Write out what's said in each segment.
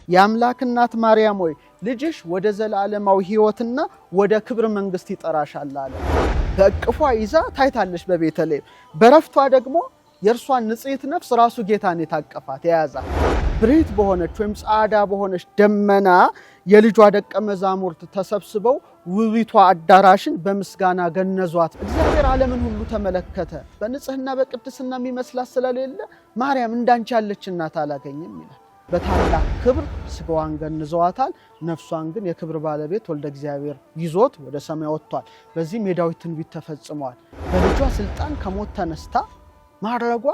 የአምላክ እናት ማርያም ሆይ ልጅሽ ወደ ዘላለማዊ ሕይወትና ወደ ክብር መንግስት ይጠራሻል አለ። በእቅፏ ይዛ ታይታለች በቤተልሔም። በረፍቷ ደግሞ የእርሷን ንጽሕት ነፍስ ራሱ ጌታን የታቀፋት የያዛት ብሬት በሆነች ወይም ጻዕዳ በሆነች ደመና የልጇ ደቀ መዛሙርት ተሰብስበው ውቢቷ አዳራሽን በምስጋና ገነዟት። እግዚአብሔር ዓለምን ሁሉ ተመለከተ፣ በንጽህና በቅድስና የሚመስላት ስለሌለ ማርያም እንዳንቺ ያለች እናት አላገኘም ይላል። በታላቅ ክብር ስጋዋን ገንዘዋታል፣ ነፍሷን ግን የክብር ባለቤት ወልደ እግዚአብሔር ይዞት ወደ ሰማይ ወጥቷል። በዚህም የዳዊት ትንቢት ተፈጽሟል። በልጇ ስልጣን ከሞት ተነስታ ማድረጓ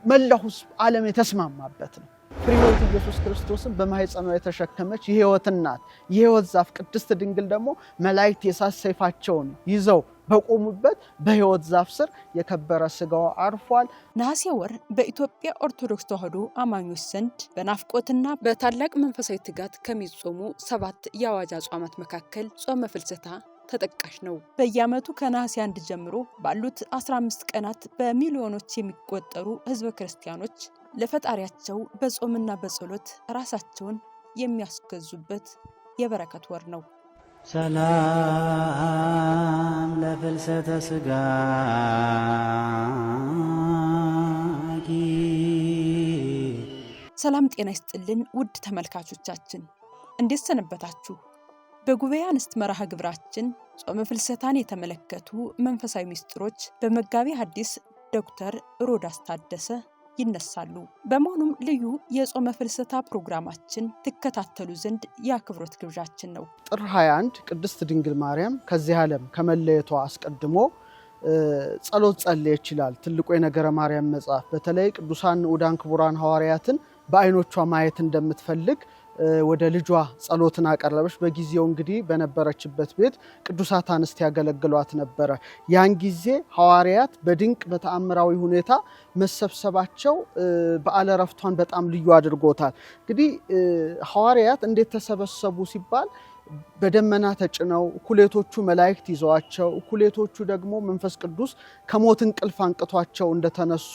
መላው ዓለም የተስማማበት ነው። ፍሬሕይወት ኢየሱስ ክርስቶስን በማኅፀኗ የተሸከመች የሕይወት እናት የሕይወት ዛፍ ቅድስት ድንግል ደግሞ መላእክት የእሳት ሰይፋቸውን ይዘው በቆሙበት በሕይወት ዛፍ ስር የከበረ ስጋዋ አርፏል። ነሐሴ ወር በኢትዮጵያ ኦርቶዶክስ ተዋሕዶ አማኞች ዘንድ በናፍቆትና በታላቅ መንፈሳዊ ትጋት ከሚጾሙ 7 የአዋጅ አጽዋማት መካከል ጾመ ፍልሰታ ተጠቃሽ ነው። በየዓመቱ ከነሐሴ 1 ጀምሮ ባሉት 15 ቀናት በሚሊዮኖች የሚቆጠሩ ሕዝበ ክርስቲያኖች ለፈጣሪያቸው በጾምና በጸሎት ራሳቸውን የሚያስገዙበት የበረከት ወር ነው። ሰላም ለፍልሰተ ስጋኪ። ሰላም ጤና ይስጥልን ውድ ተመልካቾቻችን እንዴት ሰነበታችሁ? በጉባኤ አንስት መርሃ ግብራችን ጾመ ፍልሰታን የተመለከቱ መንፈሳዊ ምስጢሮች በመጋቢ ሐዲስ ዶክተር ሮዳስ ታደሰ ይነሳሉ። በመሆኑም ልዩ የጾመ ፍልሰታ ፕሮግራማችን ትከታተሉ ዘንድ የአክብሮት ግብዣችን ነው። ጥር 21 ቅድስት ድንግል ማርያም ከዚህ ዓለም ከመለየቷ አስቀድሞ ጸሎት ጸልየች ይችላል ትልቁ የነገረ ማርያም መጽሐፍ። በተለይ ቅዱሳን ንዑዳን ክቡራን ሐዋርያትን በአይኖቿ ማየት እንደምትፈልግ ወደ ልጇ ጸሎትን አቀረበች። በጊዜው እንግዲህ በነበረችበት ቤት ቅዱሳት አንስት ያገለግሏት ነበረ። ያን ጊዜ ሐዋርያት በድንቅ በተአምራዊ ሁኔታ መሰብሰባቸው በዓለ ዕረፍቷን በጣም ልዩ አድርጎታል። እንግዲህ ሐዋርያት እንዴት ተሰበሰቡ ሲባል በደመና ተጭነው እኩሌቶቹ መላእክት ይዘዋቸው እኩሌቶቹ ደግሞ መንፈስ ቅዱስ ከሞት እንቅልፍ አንቅቷቸው እንደተነሱ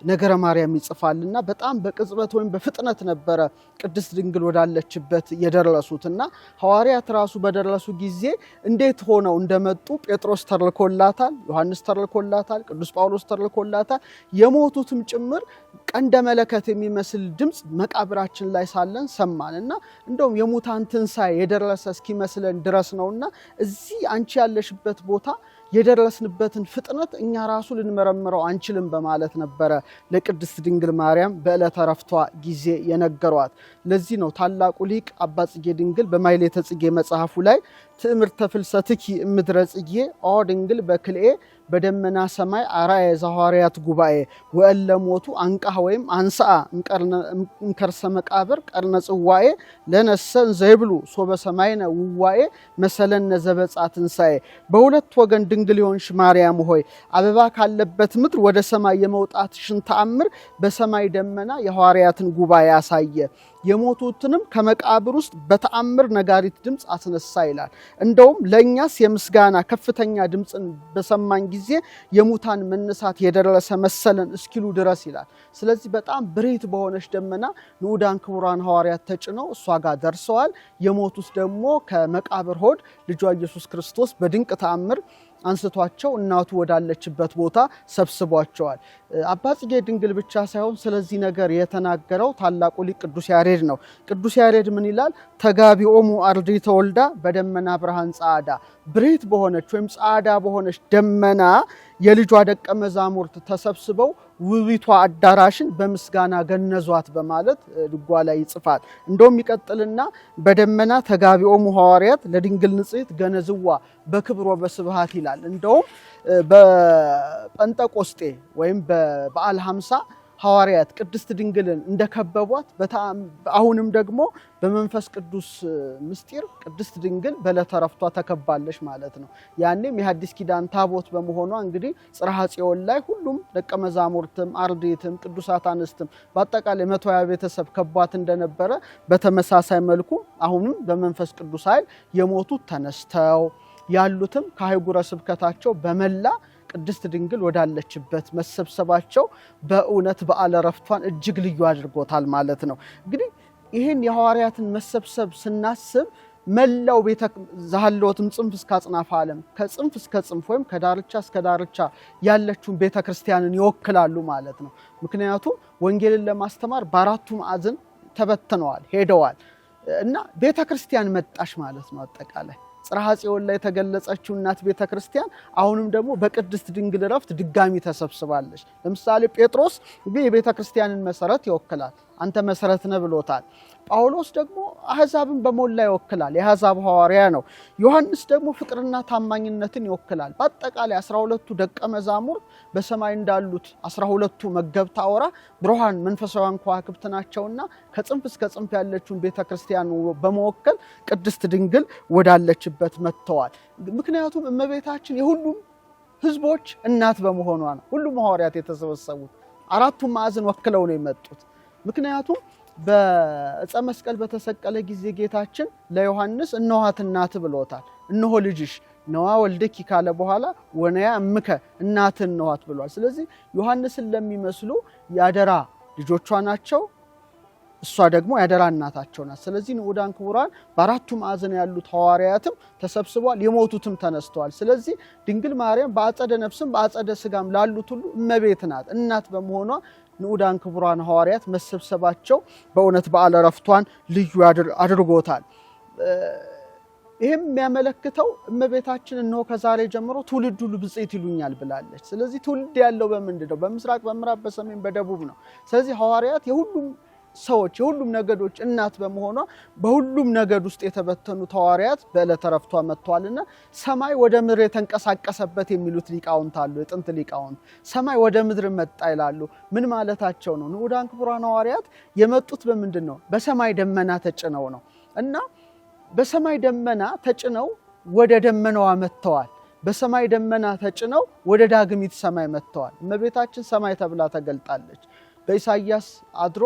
ነገረ ማርያም ይጽፋልና በጣም በቅጽበት ወይም በፍጥነት ነበረ ቅድስት ድንግል ወዳለችበት የደረሱትና ሐዋርያት ራሱ በደረሱ ጊዜ እንዴት ሆነው እንደመጡ ጴጥሮስ ተልኮላታል፣ ዮሐንስ ተልኮላታል፣ ቅዱስ ጳውሎስ ተልኮላታል። የሞቱትም ጭምር ቀንደ መለከት የሚመስል ድምፅ መቃብራችን ላይ ሳለን ሰማንና እንደውም የሙታን ትንሣኤ የደረሰ እስኪመስለን ድረስ ነውና እዚህ አንቺ ያለሽበት ቦታ የደረስንበትን ፍጥነት እኛ ራሱ ልንመረምረው አንችልም በማለት ነበረ ለቅድስት ድንግል ማርያም በዕለተ ዕረፍቷ ጊዜ የነገሯት። ለዚህ ነው ታላቁ ሊቅ አባ ጽጌ ድንግል በማኅሌተ ጽጌ መጽሐፉ ላይ ትዕምርተ ፍልሰትኪ እምድረ ጽጌ ኦ ድንግል በክልኤ በደመና ሰማይ አርአየ ዘሐዋርያት ጉባኤ ወእለ ሞቱ አንቃህ ወይም አንስአ እንከርሰ መቃብር ቀርነ ጽዋኤ ለነሰን ዘይብሉ ሶበ ሰማይነ ውዋኤ መሰለነ ዘበጻ ትንሣኤ። በሁለት ወገን ድንግል የሆንሽ ማርያም ሆይ አበባ ካለበት ምድር ወደ ሰማይ የመውጣትሽን ተአምር በሰማይ ደመና የሐዋርያትን ጉባኤ አሳየ፣ የሞቱትንም ከመቃብር ውስጥ በተአምር ነጋሪት ድምፅ አስነሳ ይላል። እንደውም ለእኛስ የምስጋና ከፍተኛ ድምፅን በሰማን ጊዜ የሙታን መነሳት የደረሰ መሰለን እስኪሉ ድረስ ይላል። ስለዚህ በጣም ብሬት በሆነች ደመና ንዑዳን ክቡራን ሐዋርያት ተጭነው እሷ ጋር ደርሰዋል። የሞቱት ደግሞ ከመቃብር ሆድ ልጇ ኢየሱስ ክርስቶስ በድንቅ ተአምር አንስቷቸው እናቱ ወዳለችበት ቦታ ሰብስቧቸዋል። አባ ጽጌ ድንግል ብቻ ሳይሆን ስለዚህ ነገር የተናገረው ታላቁ ሊቅ ቅዱስ ያሬድ ነው። ቅዱስ ያሬድ ምን ይላል? ተጋቢኦሙ አርድእተ ወልዳ በደመና ብርሃን ጻዕዳ። ብሬት በሆነች ወይም ጻዕዳ በሆነች ደመና የልጇ ደቀ መዛሙርት ተሰብስበው ውቢቷ አዳራሽን በምስጋና ገነዟት በማለት ድጓ ላይ ይጽፋል። እንደውም ይቀጥልና በደመና ተጋቢኦሙ ሐዋርያት ለድንግል ንጽሕት ገነዝዋ በክብር ወበስብሐት ይላል። እንደውም በጴንጠቆስጤ ወይም በበዓለ ሃምሳ ሐዋርያት ቅድስት ድንግልን እንደከበቧት አሁንም ደግሞ በመንፈስ ቅዱስ ምስጢር ቅድስት ድንግል በዕለተ ዕረፍቷ ተከባለች ማለት ነው። ያኔም የሐዲስ ኪዳን ታቦት በመሆኗ እንግዲህ ጽርሐ ጽዮን ላይ ሁሉም ደቀ መዛሙርትም አርድእትም ቅዱሳት አንስትም በአጠቃላይ 120 ቤተሰብ ከቧት እንደነበረ በተመሳሳይ መልኩ አሁንም በመንፈስ ቅዱስ ኃይል የሞቱት ተነስተው ያሉትም ከአህጉረ ስብከታቸው በመላ ቅድስት ድንግል ወዳለችበት መሰብሰባቸው በእውነት በዓለ ዕረፍቷን እጅግ ልዩ አድርጎታል ማለት ነው። እንግዲህ ይህን የሐዋርያትን መሰብሰብ ስናስብ መላው ቤተ ዘሃለወትም ጽንፍ እስከ አጽናፈ ዓለም ከጽንፍ እስከ ጽንፍ ወይም ከዳርቻ እስከ ዳርቻ ያለችውን ቤተ ክርስቲያንን ይወክላሉ ማለት ነው። ምክንያቱም ወንጌልን ለማስተማር በአራቱ ማዕዘን ተበትነዋል ሄደዋል እና ቤተ ክርስቲያን መጣሽ ማለት ነው። አጠቃላይ ጽርሐ ጽዮን ላይ የተገለጸችው እናት ቤተ ክርስቲያን አሁንም ደግሞ በቅድስት ድንግል ረፍት ድጋሚ ተሰብስባለች። ለምሳሌ ጴጥሮስ የቤተ ክርስቲያንን መሰረት ይወክላል፣ አንተ መሰረት ነህ ብሎታል። ጳውሎስ ደግሞ አሕዛብን በሞላ ይወክላል፣ የአሕዛብ ሐዋርያ ነው። ዮሐንስ ደግሞ ፍቅርና ታማኝነትን ይወክላል። በአጠቃላይ 12ቱ ደቀ መዛሙርት በሰማይ እንዳሉት 12ቱ መገብታ አውራ ብሩሃን መንፈሳውያን ከዋክብት ናቸውና ከጽንፍ እስከ ጽንፍ ያለችውን ቤተ ክርስቲያን በመወከል ቅድስት ድንግል ወዳለችበት መጥተዋል። ምክንያቱም እመቤታችን የሁሉም ሕዝቦች እናት በመሆኗ ነው ሁሉም ሐዋርያት የተሰበሰቡት አራቱም ማዕዘን ወክለው ነው የመጡት። ምክንያቱም በዕፀ መስቀል በተሰቀለ ጊዜ ጌታችን ለዮሐንስ እነኋት እናት ብሎታል። እነሆ ልጅሽ ነዋ ወልድኪ ካለ በኋላ ወነያ እምከ እናት እነኋት ብሏል። ስለዚህ ዮሐንስን ለሚመስሉ ያደራ ልጆቿ ናቸው፣ እሷ ደግሞ ያደራ እናታቸው ናት። ስለዚህ ንዑዳን ክቡራን በአራቱ ማዕዘን ያሉት ሐዋርያትም ተሰብስበዋል፣ የሞቱትም ተነስተዋል። ስለዚህ ድንግል ማርያም በአጸደ ነፍስም በአጸደ ስጋም ላሉት ሁሉ እመቤት ናት። እናት በመሆኗ ንዑዳን ክቡራን ሐዋርያት መሰብሰባቸው በእውነት በዓለ ዕረፍቷን ልዩ አድርጎታል። ይህም የሚያመለክተው እመቤታችን እነሆ ከዛሬ ጀምሮ ትውልድ ሁሉ ብፅዕት ይሉኛል ብላለች። ስለዚህ ትውልድ ያለው በምንድን ነው? በምስራቅ፣ በምዕራብ፣ በሰሜን፣ በደቡብ ነው። ስለዚህ ሐዋርያት የሁሉም ሰዎች የሁሉም ነገዶች እናት በመሆኗ በሁሉም ነገድ ውስጥ የተበተኑት ሐዋርያት በዕለተ ዕረፍቷ መጥተዋልና ሰማይ ወደ ምድር የተንቀሳቀሰበት የሚሉት ሊቃውንት አሉ። የጥንት ሊቃውንት ሰማይ ወደ ምድር መጣ ይላሉ። ምን ማለታቸው ነው? ንዑዳን ክቡራን ሐዋርያት የመጡት በምንድን ነው? በሰማይ ደመና ተጭነው ነው እና በሰማይ ደመና ተጭነው ወደ ደመናዋ መጥተዋል። በሰማይ ደመና ተጭነው ወደ ዳግሚት ሰማይ መጥተዋል። እመቤታችን ሰማይ ተብላ ተገልጣለች። በኢሳይያስ አድሮ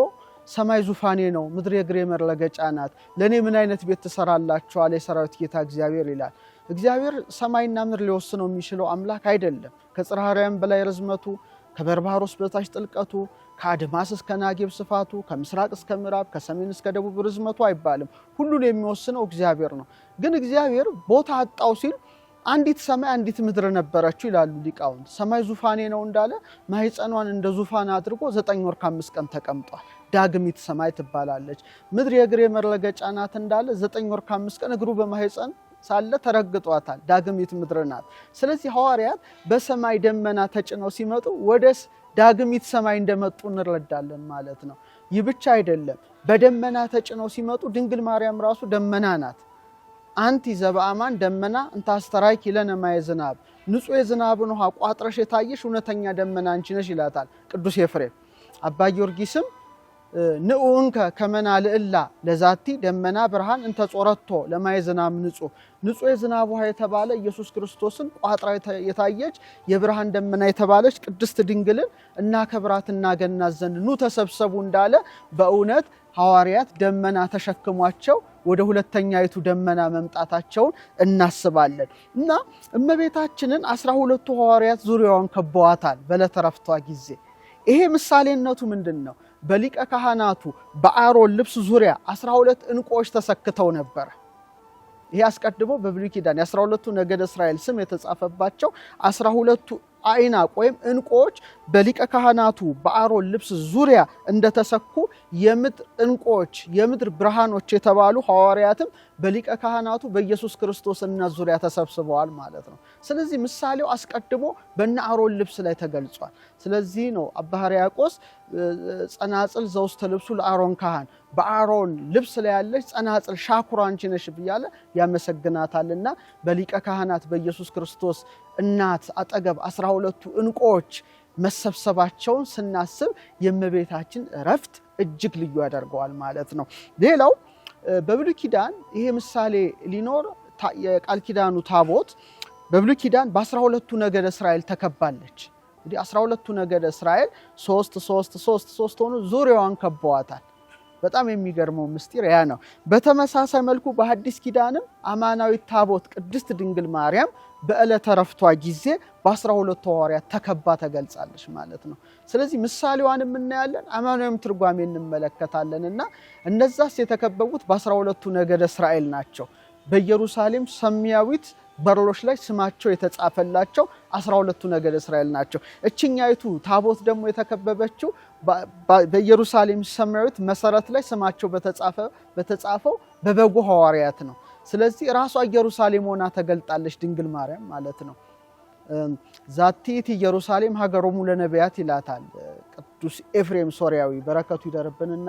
ሰማይ ዙፋኔ ነው፣ ምድር የእግሬ መረገጫ ናት፣ ለእኔ ምን አይነት ቤት ትሰራላችኋል የሰራዊት ጌታ እግዚአብሔር ይላል። እግዚአብሔር ሰማይና ምድር ሊወስነው የሚችለው አምላክ አይደለም። ከጽርሐ አርያም በላይ ርዝመቱ፣ ከበርባሮስ በታች ጥልቀቱ፣ ከአድማስ እስከ ናጌብ ስፋቱ፣ ከምስራቅ እስከ ምዕራብ፣ ከሰሜን እስከ ደቡብ ርዝመቱ አይባልም። ሁሉን የሚወስነው እግዚአብሔር ነው። ግን እግዚአብሔር ቦታ አጣው ሲል አንዲት ሰማይ አንዲት ምድር ነበረችው ይላሉ ሊቃውንት። ሰማይ ዙፋኔ ነው እንዳለ ማኅፀኗን እንደ ዙፋን አድርጎ 9 ወር ከ5 ቀን ተቀምጧል። ዳግሚት ሰማይ ትባላለች። ምድር የእግሬ መረገጫ ናት እንዳለ 9 ወር ከ5 ቀን እግሩ በማኅፀን ሳለ ተረግጧታል። ዳግሚት ምድር ናት። ስለዚህ ሐዋርያት በሰማይ ደመና ተጭነው ሲመጡ ወደ ዳግሚት ሰማይ እንደመጡ እንረዳለን ማለት ነው። ይህ ብቻ አይደለም። በደመና ተጭነው ሲመጡ ድንግል ማርያም ራሱ ደመና ናት። አንቲ ዘበአማን ደመና እንታስተራኪ ለነ ማየ ዝናብ፣ ንጹሕ የዝናብን ውሃ ቋጥረሽ የታየሽ እውነተኛ ደመና አንቺ ነሽ ይላታል ቅዱስ ኤፍሬም። አባ ጊዮርጊስም ንዑንከ ከመና ልዕላ ለዛቲ ደመና ብርሃን እንተ ጾረቶ ለማየ ዝናብ ንጹሕ የዝናብ ውሃ የተባለ ኢየሱስ ክርስቶስን ቋጥራ የታየች የብርሃን ደመና የተባለች ቅድስት ድንግልን እናከብራት እናገናት ዘንድ ኑ ተሰብሰቡ እንዳለ በእውነት ሐዋርያት ደመና ተሸክሟቸው ወደ ሁለተኛይቱ ደመና መምጣታቸውን እናስባለን እና እመቤታችንን 12ቱ ሐዋርያት ዙሪያዋን ከበዋታል በዕለተ ዕረፍቷ ጊዜ። ይሄ ምሳሌነቱ ምንድን ነው? በሊቀ ካህናቱ በአሮን ልብስ ዙሪያ 12 ዕንቁዎች ተሰክተው ነበር። ይሄ አስቀድሞ በብሉይ ኪዳን የ12ቱ ነገደ እስራኤል ስም የተጻፈባቸው 12ቱ አይናቅ ወይም ዕንቁዎች በሊቀ ካህናቱ በአሮን ልብስ ዙሪያ እንደተሰኩ የምድር ዕንቁዎች የምድር ብርሃኖች የተባሉ ሐዋርያትም በሊቀ ካህናቱ በኢየሱስ ክርስቶስ እናት ዙሪያ ተሰብስበዋል ማለት ነው። ስለዚህ ምሳሌው አስቀድሞ በእነ አሮን ልብስ ላይ ተገልጿል። ስለዚህ ነው አባ ሕርያቆስ ጸናጽል ዘውስተ ልብሱ ለአሮን ካህን፣ በአሮን ልብስ ላይ ያለች ጸናጽል ሻኩራ አንቺ ነሽ ብያለ ያመሰግናታልና በሊቀ ካህናት በኢየሱስ ክርስቶስ እናት አጠገብ 12ቱ ዕንቁዎች መሰብሰባቸውን ስናስብ የእመቤታችን ዕረፍት እጅግ ልዩ ያደርገዋል ማለት ነው። ሌላው በብሉይ ኪዳን ይሄ ምሳሌ ሊኖር የቃል ኪዳኑ ታቦት በብሉይ ኪዳን በ12ቱ ነገደ እስራኤል ተከባለች። እንግዲህ 12ቱ ነገደ እስራኤል 3 ሆኑ ዙሪያዋን ከበዋታል። በጣም የሚገርመው ምስጢር ያ ነው። በተመሳሳይ መልኩ በሐዲስ ኪዳንም አማናዊት ታቦት ቅድስት ድንግል ማርያም በዕለተ ዕረፍቷ ጊዜ በ12 ሐዋርያት ተከባ ተገልጻለች ማለት ነው። ስለዚህ ምሳሌዋን እናያለን፣ አማናዊም ትርጓሜ እንመለከታለንና እነዛስ የተከበቡት በ12ቱ ነገደ እስራኤል ናቸው። በኢየሩሳሌም ሰማያዊት በሮች ላይ ስማቸው የተጻፈላቸው 12ቱ ነገደ እስራኤል ናቸው። እችኛይቱ ታቦት ደግሞ የተከበበችው በኢየሩሳሌም ሰማያዊት መሰረት ላይ ስማቸው በተጻፈው በበጉ ሐዋርያት ነው። ስለዚህ ራሷ ኢየሩሳሌም ሆና ተገልጣለች ድንግል ማርያም ማለት ነው። ዛቲት ኢየሩሳሌም ሀገሮሙ ለነቢያት ይላታል ቅዱስ ኤፍሬም ሶርያዊ በረከቱ ይደርብንና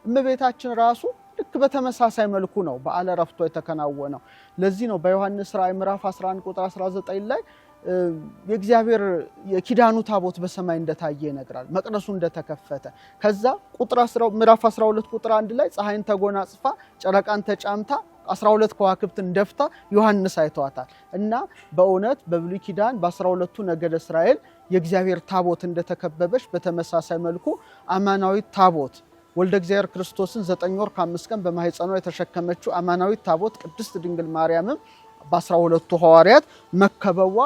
እመቤታችን ራሱ ልክ በተመሳሳይ መልኩ ነው በዓለ ዕረፍቷ የተከናወነው። ለዚህ ነው በዮሐንስ ራእይ ምዕራፍ 11 ቁጥር 19 ላይ የእግዚአብሔር የኪዳኑ ታቦት በሰማይ እንደታየ ይነግራል፣ መቅደሱ እንደተከፈተ። ከዛ ምዕራፍ 12 ቁጥር 1 ላይ ፀሐይን ተጎናጽፋ ጨረቃን ተጫምታ 12 ከዋክብትን ደፍታ ዮሐንስ አይቷታል። እና በእውነት በብሉይ ኪዳን በ12ቱ ነገደ እስራኤል የእግዚአብሔር ታቦት እንደተከበበች በተመሳሳይ መልኩ አማናዊት ታቦት ወልደ እግዚአብሔር ክርስቶስን 9 ወር ከ5 ቀን በማህፀኗ የተሸከመችው አማናዊት ታቦት ቅድስት ድንግል ማርያምም በ12ቱ ሐዋርያት መከበቧ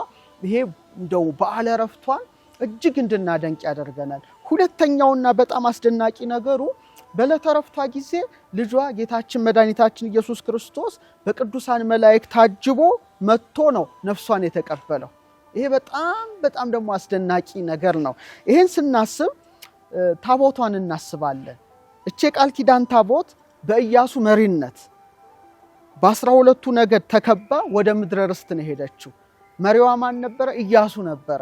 ይሄ እንደው በዓለ ዕረፍቷን እጅግ እንድናደንቅ ያደርገናል። ሁለተኛውና በጣም አስደናቂ ነገሩ በዕለተ ዕረፍቷ ጊዜ ልጇ ጌታችን መድኃኒታችን ኢየሱስ ክርስቶስ በቅዱሳን መላእክት ታጅቦ መጥቶ ነው ነፍሷን የተቀበለው። ይሄ በጣም ደግሞ አስደናቂ ነገር ነው። ይሄን ስናስብ ታቦቷን እናስባለን። እቼ ቃል ኪዳን ታቦት በኢያሱ መሪነት በ12ቱ ነገድ ተከባ ወደ ምድረ ርስት ነው ሄደችው። መሪዋ ማን ነበረ? ኢያሱ ነበረ።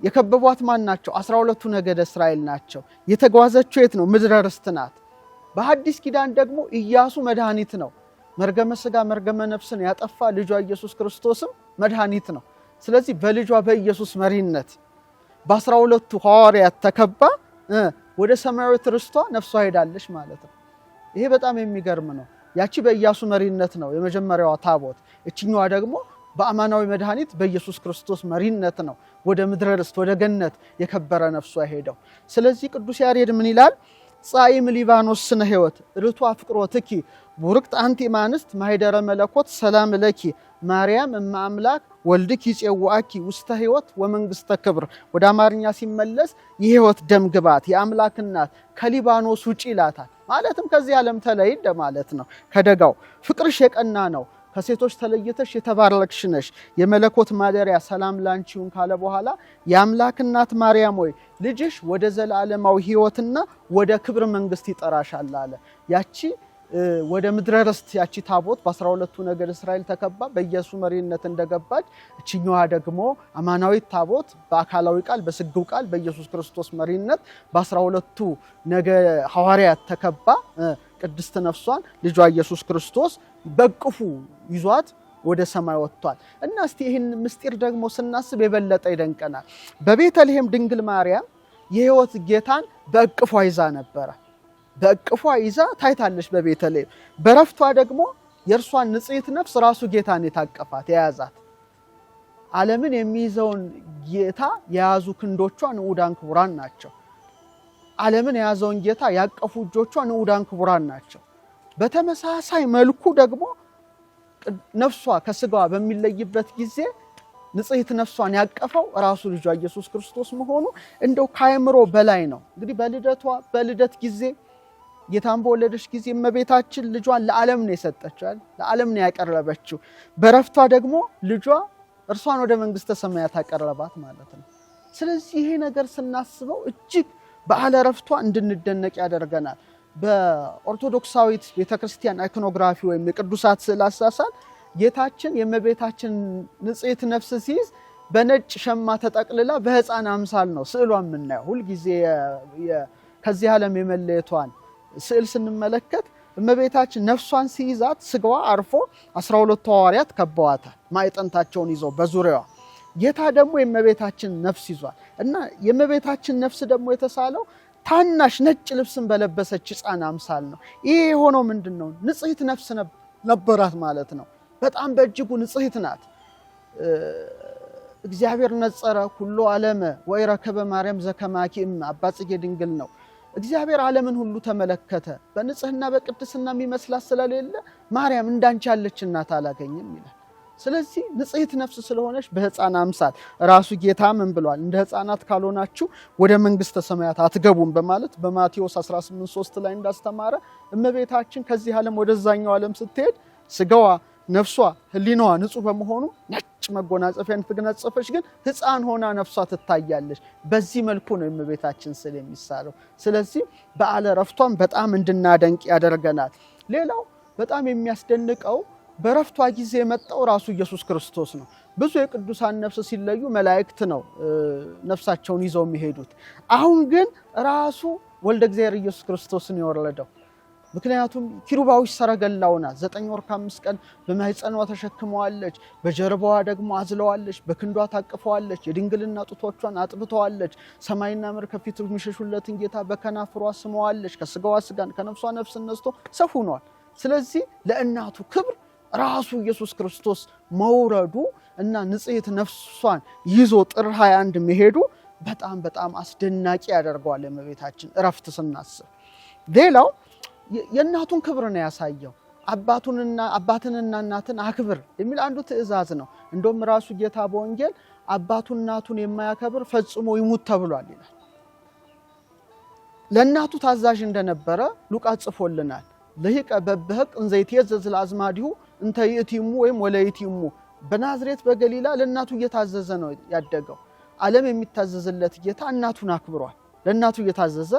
የከበቧት ማን ናቸው? 12ቱ ነገደ እስራኤል ናቸው። የተጓዘችው የት ነው? ምድረ ርስት ናት። በሐዲስ ኪዳን ደግሞ ኢያሱ መድኃኒት ነው። መርገመ ሥጋ መርገመ ነፍስን ያጠፋ ልጇ ኢየሱስ ክርስቶስም መድኃኒት ነው። ስለዚህ በልጇ በኢየሱስ መሪነት በ12ቱ ሐዋርያት ተከባ ወደ ሰማያዊት ርስቷ ነፍሷ ሄዳለች ማለት ነው። ይሄ በጣም የሚገርም ነው። ያቺ በኢያሱ መሪነት ነው የመጀመሪያዋ ታቦት። እችኛዋ ደግሞ በአማናዊ መድኃኒት በኢየሱስ ክርስቶስ መሪነት ነው ወደ ምድረ ርስት ወደ ገነት የከበረ ነፍሷ ሄደው። ስለዚህ ቅዱስ ያሬድ ምን ይላል? ጻኢም ሊባኖስ ስነ ሕይወት ርቱ አፍቅሮትኪ ቡርክት አንቲ ማንስት ማይደረ መለኮት ሰላም ለኪ ማርያም እመ አምላክ ወልድኪ ይጼዋኪ ውስተ ሕይወት ወመንግስተ ክብር። ወደ አማርኛ ሲመለስ የሕይወት ደም ግባት የአምላክ እናት ከሊባኖስ ውጪ ይላታል። ማለትም ከዚህ ዓለም ተለይ እንደማለት ነው። ከደጋው ፍቅርሽ የቀና ነው፣ ከሴቶች ተለይተሽ የተባረክሽ ነሽ፣ የመለኮት ማደሪያ ሰላም ላንቺ ይሁን ካለ በኋላ የአምላክ እናት ማርያም ሆይ ልጅሽ ወደ ዘላለማዊ ሕይወትና ወደ ክብር መንግስት ይጠራሻል አለ። ያቺ ወደ ምድረ ርስት ያቺ ታቦት በ12ቱ ነገድ እስራኤል ተከባ በኢየሱስ መሪነት እንደገባች፣ እችኛዋ ደግሞ አማናዊት ታቦት በአካላዊ ቃል በስግው ቃል በኢየሱስ ክርስቶስ መሪነት በ12ቱ ነገድ ሐዋርያት ተከባ ቅድስት ነፍሷን ልጇ ኢየሱስ ክርስቶስ በቅፉ ይዟት ወደ ሰማይ ወጥቷል። እና እስቲ ይህን ምስጢር ደግሞ ስናስብ የበለጠ ይደንቀናል። በቤተልሔም ድንግል ማርያም የሕይወት ጌታን በእቅፏ ይዛ ነበረ። በእቅፏ ይዛ ታይታለች በቤተልሔም። በረፍቷ ደግሞ የእርሷን ንጽሕት ነፍስ ራሱ ጌታን የታቀፋት የያዛት። ዓለምን የሚይዘውን ጌታ የያዙ ክንዶቿ ንዑዳን ክቡራን ናቸው። ዓለምን የያዘውን ጌታ ያቀፉ እጆቿ ንዑዳን ክቡራን ናቸው። በተመሳሳይ መልኩ ደግሞ ነፍሷ ከስጋዋ በሚለይበት ጊዜ ንጽሕት ነፍሷን ያቀፈው ራሱ ልጇ ኢየሱስ ክርስቶስ መሆኑ እንደው ከአእምሮ በላይ ነው። እንግዲህ በልደት ጊዜ ጌታን በወለደች ጊዜ እመቤታችን ልጇን ለዓለም ነው የሰጠችው፣ ለዓለም ነው ያቀረበችው። በረፍቷ ደግሞ ልጇ እርሷን ወደ መንግስተ ሰማያት አቀረባት ማለት ነው። ስለዚህ ይሄ ነገር ስናስበው እጅግ በዓለ ዕረፍቷ እንድንደነቅ ያደርገናል። በኦርቶዶክሳዊት ቤተክርስቲያን አይኮኖግራፊ ወይም የቅዱሳት ስዕል አሳሳል ጌታችን የእመቤታችን ንጽሕት ነፍስ ሲይዝ በነጭ ሸማ ተጠቅልላ በሕፃን አምሳል ነው ስዕሏን የምናየው። ሁልጊዜ ከዚህ ዓለም የመለየቷን ስዕል ስንመለከት እመቤታችን ነፍሷን ሲይዛት ስጋዋ አርፎ 12ቱ ሐዋርያት ከበዋታል ማዕጠንታቸውን ይዘው በዙሪያዋ። ጌታ ደግሞ የእመቤታችን ነፍስ ይዟል እና የእመቤታችን ነፍስ ደግሞ የተሳለው ታናሽ ነጭ ልብስን በለበሰች ሕፃን አምሳል ነው። ይሄ የሆነው ምንድን ነው? ንጽሕት ነፍስ ነበራት ማለት ነው። በጣም በእጅጉ ንጽሕት ናት። እግዚአብሔር ነጸረ ኩሎ ዓለመ ወይረከበ ማርያም ዘከማኪ እም አባ ጽጌ ድንግል ነው። እግዚአብሔር ዓለምን ሁሉ ተመለከተ፣ በንጽህና በቅድስና የሚመስላት ስለሌለ ማርያም እንዳንቺ ያለች እናት አላገኘም ይላል። ስለዚህ ንጽሕት ነፍስ ስለሆነች በሕፃን አምሳል ራሱ ጌታ ምን ብሏል? እንደ ሕፃናት ካልሆናችሁ ወደ መንግሥተ ሰማያት አትገቡም በማለት በማቴዎስ 18:3 ላይ እንዳስተማረ እመቤታችን ከዚህ ዓለም ወደዛኛው ዓለም ስትሄድ ስጋዋ፣ ነፍሷ፣ ሕሊናዋ ንጹሕ በመሆኑ ነጭ መጎናጸፊያን የተገነጸፈች ግን ሕፃን ሆና ነፍሷ ትታያለች። በዚህ መልኩ ነው የእመቤታችን ስዕል የሚሳለው። ስለዚህ በዓለ ዕረፍቷን በጣም እንድናደንቅ ያደርገናል። ሌላው በጣም የሚያስደንቀው በዕረፍቷ ጊዜ የመጣው ራሱ ኢየሱስ ክርስቶስ ነው። ብዙ የቅዱሳን ነፍስ ሲለዩ መላእክት ነው ነፍሳቸውን ይዘው የሚሄዱት። አሁን ግን ራሱ ወልደ እግዚአብሔር ኢየሱስ ክርስቶስን የወረደው ምክንያቱም ኪሩባዊት ሰረገላው ናት። 9 ወር ከ5 ቀን በማኅፀኗ ተሸክመዋለች፣ በጀርባዋ ደግሞ አዝለዋለች፣ በክንዷ ታቅፈዋለች፣ የድንግልና ጡቶቿን አጥብተዋለች። ሰማይና ምድር ከፊቱ የሚሸሹለትን ጌታ በከናፍሯ ስመዋለች። ከስጋዋ ስጋን ከነፍሷ ነፍስ ነስቶ ሰው ሆኗል። ስለዚህ ለእናቱ ክብር ራሱ ኢየሱስ ክርስቶስ መውረዱ እና ንጽሕት ነፍሷን ይዞ ጥር 21 መሄዱ በጣም በጣም አስደናቂ ያደርገዋል የእመቤታችን ዕረፍት ስናስብ። ሌላው የእናቱን ክብር ነው ያሳየው። አባትንና እናትን አክብር የሚል አንዱ ትእዛዝ ነው። እንደውም ራሱ ጌታ በወንጌል አባቱን እናቱን የማያከብር ፈጽሞ ይሙት ተብሏል ይላል። ለእናቱ ታዛዥ እንደነበረ ሉቃስ ጽፎልናል። ለሂቀ በበህቅ እንዘ ይትየዘዝ ለአዝማዲሁ እንተ ይእቲሙ ወይም ወለይቲሙ። በናዝሬት በገሊላ ለእናቱ እየታዘዘ ነው ያደገው። ዓለም የሚታዘዝለት ጌታ እናቱን አክብሯል። ለእናቱ እየታዘዘ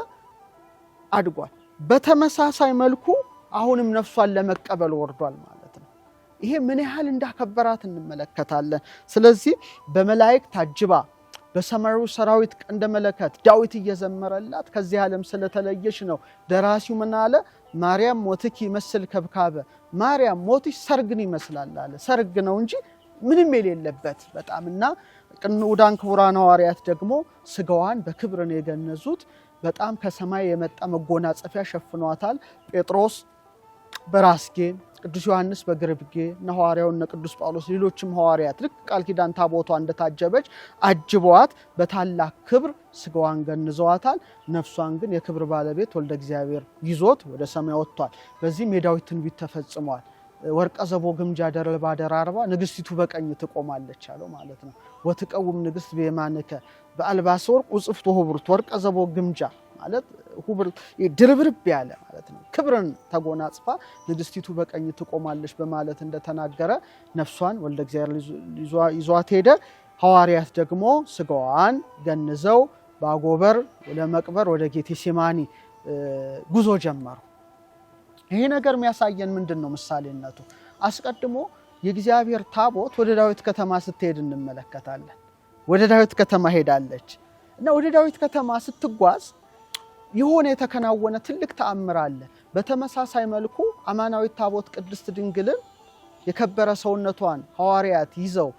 አድጓል። በተመሳሳይ መልኩ አሁንም ነፍሷን ለመቀበል ወርዷል ማለት ነው። ይሄ ምን ያህል እንዳከበራት እንመለከታለን። ስለዚህ በመላእክት ታጅባ በሰማዩ ሰራዊት ቀንደ መለከት ዳዊት እየዘመረላት ከዚህ ዓለም ስለተለየች ነው ደራሲው ምን አለ? ማርያም ሞትኪ ይመስል ከብካበ፣ ማርያም ሞትሽ ሰርግን ይመስላል አለ። ሰርግ ነው እንጂ ምንም የሌለበት በጣምና ቅዱሳን ክቡራን ሐዋርያት ደግሞ ስጋዋን በክብር ነው የገነዙት። በጣም ከሰማይ የመጣ መጎናጸፊያ ሸፍኗታል። ጴጥሮስ በራስጌ፣ ቅዱስ ዮሐንስ በግርብጌ፣ እነ ሐዋርያው እነ ቅዱስ ጳውሎስ ሌሎችም ሐዋርያት ልክ ቃል ኪዳን ታቦቷ እንደታጀበች አጅበዋት በታላቅ ክብር ስጋዋን ገንዘዋታል። ነፍሷን ግን የክብር ባለቤት ወልደ እግዚአብሔር ይዞት ወደ ሰማይ ወጥቷል። በዚህም የዳዊት ትንቢት ተፈጽሟል። ወርቀ ዘቦ ግምጃ ደርባ ደራርባ ንግስቲቱ በቀኝ ትቆማለች አለው ማለት ነው። ወትቀውም ንግስት በየማንከ በአልባሰ ወርቅ ውጽፍቶ ሁብርት ወርቀ ዘቦ ግምጃ ማለት ሁብርት ድርብርብ ያለ ማለት ነው። ክብርን ተጎናጽፋ ንግስቲቱ በቀኝ ትቆማለች በማለት እንደተናገረ ነፍሷን ወልደ እግዚአብሔር ይዟት ሄደ። ሐዋርያት ደግሞ ስጋዋን ገንዘው ባጎበር ለመቅበር ወደ ጌቴሴማኒ ጉዞ ጀመሩ። ይሄ ነገር የሚያሳየን ምንድነው? ምሳሌነቱ አስቀድሞ የእግዚአብሔር ታቦት ወደ ዳዊት ከተማ ስትሄድ እንመለከታለን። ወደ ዳዊት ከተማ ሄዳለች እና ወደ ዳዊት ከተማ ስትጓዝ የሆነ የተከናወነ ትልቅ ተአምር አለ። በተመሳሳይ መልኩ አማናዊት ታቦት ቅድስት ድንግልን የከበረ ሰውነቷን ሐዋርያት ይዘው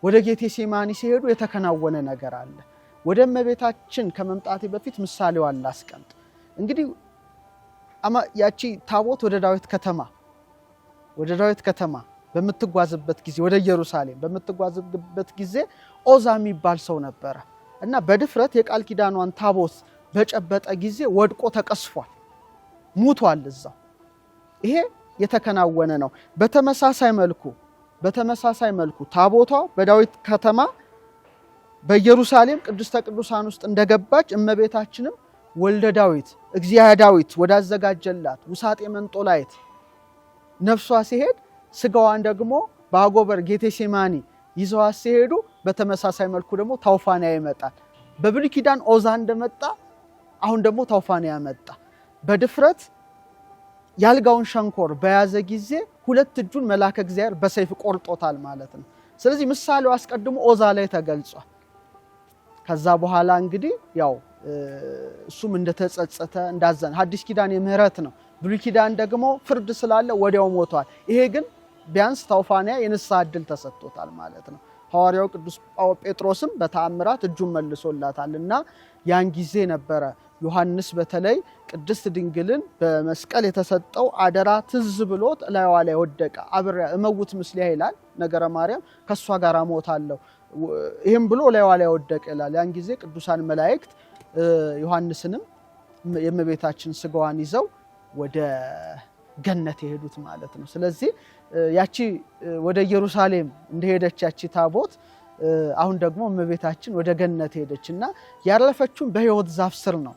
ወደ ጌቴሴማኒ ሲሄዱ የተከናወነ ነገር አለ። ወደ እመቤታችን ከመምጣቴ በፊት ምሳሌዋን ላስቀምጥ። እንግዲህ ያቺ ታቦት ወደ ዳዊት ከተማ በምትጓዝበት ጊዜ ወደ ኢየሩሳሌም በምትጓዝበት ጊዜ ኦዛ የሚባል ሰው ነበረ እና በድፍረት የቃል ኪዳኗን ታቦት በጨበጠ ጊዜ ወድቆ ተቀስፏል፣ ሙቷል እዛው። ይሄ የተከናወነ ነው። በተመሳሳይ መልኩ ታቦቷ በዳዊት ከተማ በኢየሩሳሌም ቅድስተ ቅዱሳን ውስጥ እንደገባች እመቤታችንም ወልደ ዳዊት እግዚአብሔር ዳዊት ወዳዘጋጀላት ውሳጤ መንጦላይት ነፍሷ ሲሄድ ስጋዋን ደግሞ በአጎበር ጌቴሴማኒ ይዘዋ ሲሄዱ በተመሳሳይ መልኩ ደግሞ ታውፋንያ ይመጣል። በብሉይ ኪዳን ኦዛ እንደመጣ አሁን ደግሞ ታውፋንያ መጣ። በድፍረት ያልጋውን ሸንኮር በያዘ ጊዜ ሁለት እጁን መልአከ እግዚአብሔር በሰይፍ ቆርጦታል ማለት ነው። ስለዚህ ምሳሌው አስቀድሞ ኦዛ ላይ ተገልጿል። ከዛ በኋላ እንግዲህ ያው እሱም እንደተጸጸተ እንዳዘነ ሐዲስ ኪዳን የምህረት ነው። ብሉይ ኪዳን ደግሞ ፍርድ ስላለ ወዲያው ሞቷል። ይሄ ግን ቢያንስ ታውፋንያ የንስሐ ዕድል ተሰጥቶታል ማለት ነው። ሐዋርያው ቅዱስ ጴጥሮስም በተአምራት እጁን መልሶላታልና ያን ጊዜ ነበረ ዮሐንስ በተለይ ቅድስት ድንግልን በመስቀል የተሰጠው አደራ ትዝ ብሎት ላይዋ ላይ ወደቀ። አብሬ እመውት ምስሊያ ይላል ነገረ ማርያም፣ ከሷ ጋር እሞታለሁ ይሄም ብሎ ላይዋ ላይ ወደቀ ይላል። ያን ጊዜ ቅዱሳን መላእክት ዮሐንስንም የእመቤታችን ስጋዋን ይዘው ወደ ገነት የሄዱት ማለት ነው። ስለዚህ ያቺ ወደ ኢየሩሳሌም እንደሄደች ያቺ ታቦት አሁን ደግሞ እመቤታችን ወደ ገነት ሄደችና ያረፈችውን በሕይወት ዛፍ ስር ነው።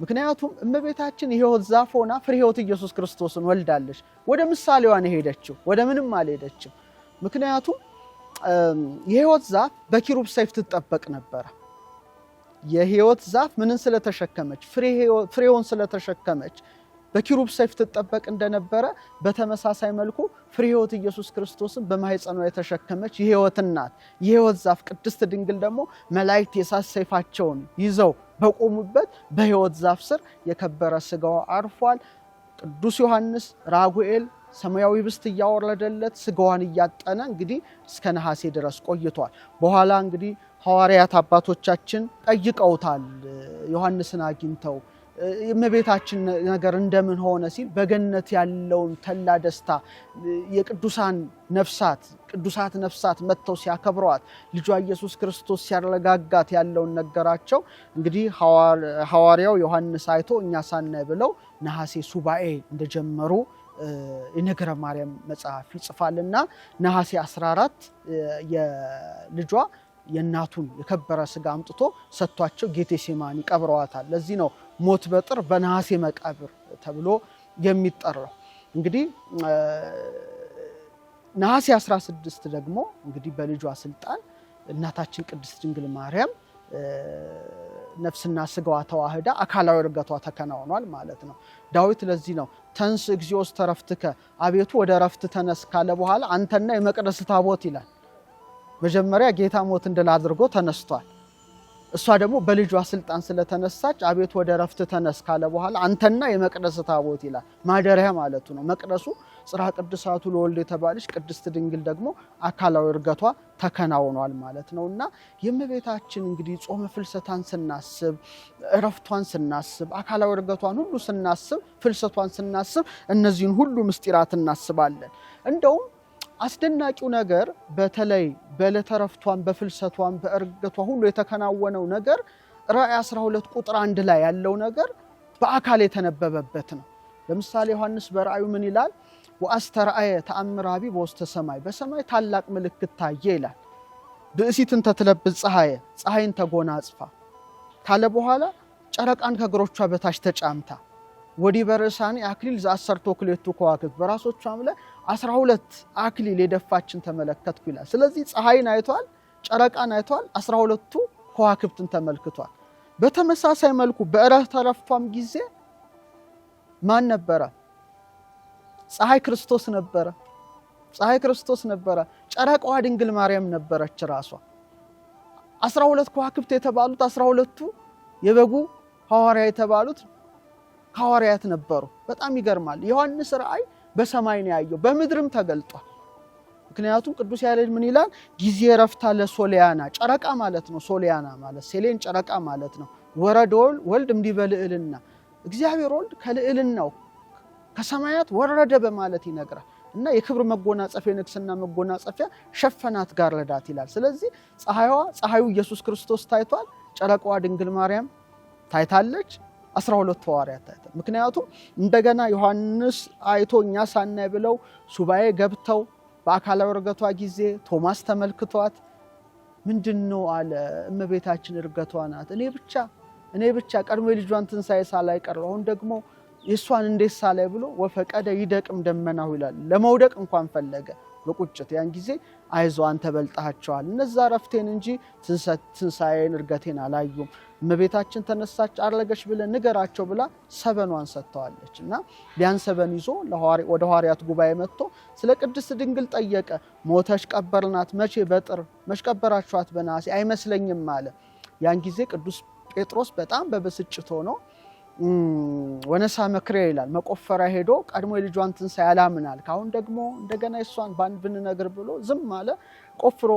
ምክንያቱም እመቤታችን የሕይወት ዛፍ ሆና ፍሬ ሕይወት ኢየሱስ ክርስቶስን ወልዳለች። ወደ ምሳሌዋን ሄደችው፣ ወደ ምንም አልሄደችም። ምክንያቱም የሕይወት ዛፍ በኪሩብ ሰይፍ ትጠበቅ ነበረ። የሕይወት ዛፍ ምንን ስለተሸከመች? ፍሬውን ስለተሸከመች በኪሩብ ሰይፍ ትጠበቅ እንደነበረ በተመሳሳይ መልኩ ፍሬ ሕይወት ኢየሱስ ክርስቶስን በማኅፀኗ የተሸከመች የሕይወት እናት የሕይወት ዛፍ ቅድስት ድንግል ደግሞ መላእክት የእሳት ሰይፋቸውን ይዘው በቆሙበት በሕይወት ዛፍ ስር የከበረ ስጋዋ አርፏል። ቅዱስ ዮሐንስ ራጉኤል ሰማያዊ ህብስት እያወረደለት ስጋዋን እያጠነ እንግዲህ እስከ ነሐሴ ድረስ ቆይቷል። በኋላ እንግዲህ ሐዋርያት አባቶቻችን ጠይቀውታል። ዮሐንስን አግኝተው የእመቤታችን ነገር እንደምን ሆነ ሲል በገነት ያለውን ተላ ደስታ የቅዱሳን ነፍሳት ቅዱሳት ነፍሳት መጥተው ሲያከብሯት ልጇ ኢየሱስ ክርስቶስ ሲያረጋጋት ያለውን ነገራቸው። እንግዲህ ሐዋርያው ዮሐንስ አይቶ እኛ ሳናይ ብለው ነሐሴ ሱባኤ እንደጀመሩ የነገረ ማርያም መጽሐፍ ይጽፋልና ነሐሴ 14 የልጇ የእናቱን የከበረ ስጋ አምጥቶ ሰጥቷቸው ጌቴሴማኒ ቀብረዋታል። ለዚህ ነው ሞት በጥር በነሐሴ መቃብር ተብሎ የሚጠራው። እንግዲህ ነሐሴ 16 ደግሞ እንግዲህ በልጇ ስልጣን እናታችን ቅድስት ድንግል ማርያም ነፍስና ስጋዋ ተዋህዳ አካላዊ ዕርገቷ ተከናውኗል ማለት ነው። ዳዊት ለዚህ ነው ተንስ እግዚኦስ ተረፍትከ፣ አቤቱ ወደ ረፍት ተነስ ካለ በኋላ አንተና የመቅደስ ታቦት ይላል። መጀመሪያ ጌታ ሞት እንድል አድርጎ ተነስቷል። እሷ ደግሞ በልጇ ስልጣን ስለተነሳች አቤቱ ወደ ረፍት ተነስ ካለ በኋላ አንተና የመቅደስ ታቦት ይላል። ማደሪያ ማለቱ ነው። መቅደሱ ጽርሐ ቅዱሳቱ ለወልድ የተባለች ቅድስት ድንግል ደግሞ አካላዊ ዕርገቷ ተከናውኗል ማለት ነውና የእመቤታችን እንግዲህ ጾመ ፍልሰታን ስናስብ፣ እረፍቷን ስናስብ፣ አካላዊ ዕርገቷን ሁሉ ስናስብ፣ ፍልሰቷን ስናስብ እነዚህን ሁሉ ምስጢራት እናስባለን። እንደውም አስደናቂው ነገር በተለይ በዕለተ ዕረፍቷን በፍልሰቷን በዕርገቷ ሁሉ የተከናወነው ነገር ራእይ 12 ቁጥር 1 ላይ ያለው ነገር በአካል የተነበበበት ነው። ለምሳሌ ዮሐንስ በራእዩ ምን ይላል? ወአስተርአየ ተአምራቢ በውስተ ሰማይ፣ በሰማይ ታላቅ ምልክት ታየ ይላል። ብእሲትን ተትለብስ ፀሐየ፣ ፀሐይን ተጎናጽፋ ካለ በኋላ ጨረቃን ከእግሮቿ በታች ተጫምታ ወዲህ በርዕሳኔ አክሊል ዘአሰርቶ ክልኤቱ ከዋክብት፣ በራሶቿም ላይ 12 አክሊል የደፋችን ተመለከትኩ ይላል። ስለዚህ ፀሐይን አይቷል፣ ጨረቃን አይቷል፣ 12ቱ ከዋክብትን ተመልክቷል። በተመሳሳይ መልኩ በዕለተ ዕረፍቷም ጊዜ ማን ነበረ? ፀሐይ ክርስቶስ ነበረ። ፀሐይ ክርስቶስ ነበረ። ጨረቃዋ ድንግል ማርያም ነበረች ራሷ። 12 ከዋክብት የተባሉት 12ቱ የበጉ ሐዋርያ የተባሉት ሐዋርያት ነበሩ። በጣም ይገርማል። ዮሐንስ ራእይ በሰማይ ነው ያየው፣ በምድርም ተገልጧል። ምክንያቱም ቅዱስ ያሬድ ምን ይላል? ጊዜ ረፍታ ለሶሊያና፣ ጨረቃ ማለት ነው። ሶሊያና ማለት ሴሌን ጨረቃ ማለት ነው። ወረደ ወልድ እምዲህ በልዕልና፣ እግዚአብሔር ወልድ ከልዕልናው ከሰማያት ወረደ በማለት ይነግራል። እና የክብር መጎናጸፊያ የንግስና መጎናጸፊያ ሸፈናት ጋረዳት ይላል። ስለዚህ ፀሐዩ ኢየሱስ ክርስቶስ ታይቷል። ጨረቃዋ ድንግል ማርያም ታይታለች። 12 ሐዋርያት ታይቷል። ምክንያቱም እንደገና ዮሐንስ አይቶ እኛ ሳናይ ብለው ሱባኤ ገብተው በአካላዊ ዕርገቷ ጊዜ ቶማስ ተመልክቷት ምንድነው አለ። እመቤታችን ዕርገቷ ናት፣ እኔ ብቻ ቀድሞ የልጇን ትንሣኤ ሳላይ ቀረሁ፣ አሁን ደግሞ የእሷን እንዴት ሳላይ ብሎ ወፈቀደ ይደቅም ደመናሁ ይላል። ለመውደቅ እንኳን ፈለገ በቁጭት። ያን ጊዜ አይዞ አንተ በልጣቸዋል፣ እነዛ ረፍቴን እንጂ ትንሣኤን ዕርገቴን አላዩም። እመቤታችን ተነሳች አረገች ብለን ንገራቸው ብላ ሰበኗን ሰጥተዋለች። እና ያን ሰበን ይዞ ወደ ሐዋርያት ጉባኤ መጥቶ ስለ ቅድስት ድንግል ጠየቀ። ሞተች ቀበርናት፣ መቼ? በጥር። መች ቀበራችኋት? በነሐሴ። አይመስለኝም አለ። ያን ጊዜ ቅዱስ ጴጥሮስ በጣም በብስጭት ሆኖ ወነሳ መክሪያ ይላል፣ መቆፈሪያ ሄዶ ቀድሞ የልጇን ትንሣኤ ያላምናል፣ ካሁን ደግሞ እንደገና እሷን ባንድ ብንነግር ብሎ ዝም አለ። ቆፍሮ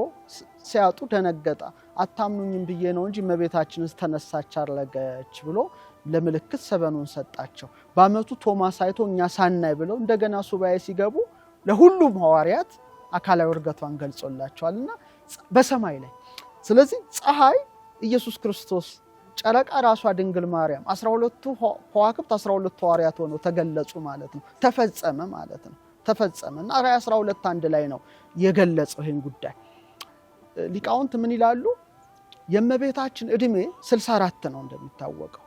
ሲያጡ ደነገጠ። አታምኑኝም ብዬ ነው እንጂ እመቤታችን ተነሳች አረገች ብሎ ለምልክት ሰበኑን ሰጣቸው። በዓመቱ ቶማስ አይቶ እኛ ሳናይ ብለው እንደገና ሱባኤ ሲገቡ ለሁሉም ሐዋርያት አካላዊ ዕርገቷን ገልጾላቸዋልና በሰማይ ላይ። ስለዚህ ፀሐይ ኢየሱስ ክርስቶስ፣ ጨረቃ ራሷ ድንግል ማርያም 12ቱ ከዋክብት 12 ሐዋርያት ሆነው ተገለጹ ማለት ነው። ተፈጸመ ማለት ነው። ተፈጸመና ራዕይ 12 አንድ ላይ ነው የገለጸው ይሄን ጉዳይ። ሊቃውንት ምን ይላሉ? የእመቤታችን እድሜ 64 ነው እንደሚታወቀው።